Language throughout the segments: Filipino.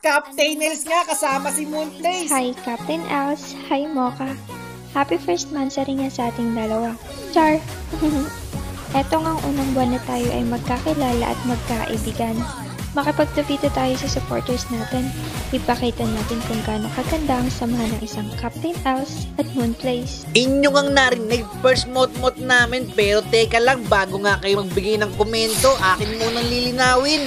Captain Els nga kasama si Moonplace. Hi, Captain Els. Hi, Mocha. Happy first month sa rin nga sa ating dalawa. Char! Eto ngang unang buwan na tayo ay magkakilala at magkaibigan. Makipagtapita tayo sa supporters natin. Ipakita natin kung gaano kaganda ang samahan ng isang Captain Els at Moonplace. Inyo ngang narinig, first mot namin, pero teka lang, bago nga kayo magbigay ng komento, akin munang lilinawin.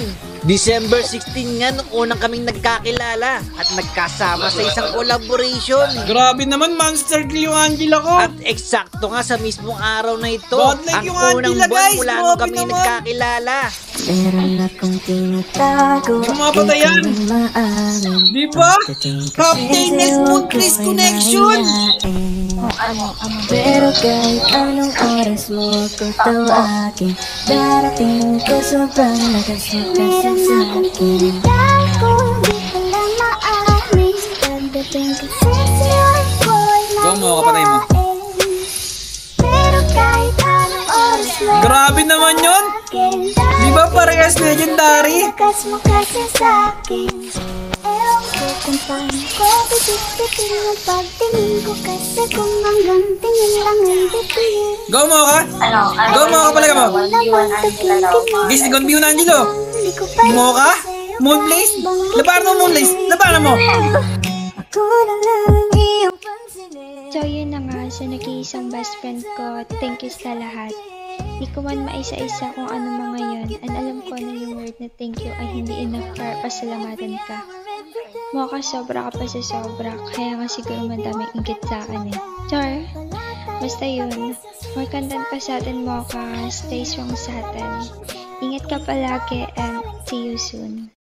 December 16 nga nung unang kaming nagkakilala at nagkasama sa isang collaboration. Grabe naman, monster kill yung Angela ko. At eksakto nga sa mismong araw na ito, Godlike ang yung unang Angela, buwan guys. mula Grabe nung kami naman. nagkakilala. Meron akong tinatago. Sumapatay yan. Di ba? Captain Els Moonplace connection. Pero kahit anong oras mo ako tawagin, darating ko sobrang lakas mo kasi sa akin. Go mo, kapatay mo. Pero kahit anong oras mo Grabe naman yun. Di ba parehas legendary? lakas mo kasi sa akin. Ewan ko kung paano ko pipit-pitin ang pagtingin ko, kasi kung hanggang tingin lang ang bibigyan. Go mo ka. Go mo ka pala ka mo. Guys, nag-on-view na Angelo. Mo ka? Moonplace? Labanan mo Moonplace. Labanan mo. Ako na lang iyong pansinin. So yun na nga sa nag-iisang best friend ko. Thank you sa lahat. Di ko man maisa-isa kung ano mga yun, and alam ko na yung word na thank you ay hindi enough para pasalamatan ka. Mocha, sobra ka pa sa sobra, kaya nga siguro madaming inggit sa akin eh. Char, basta yun. More content pa sa atin, Mocha. Stay strong sa atin. Ingat ka palagi and see you soon.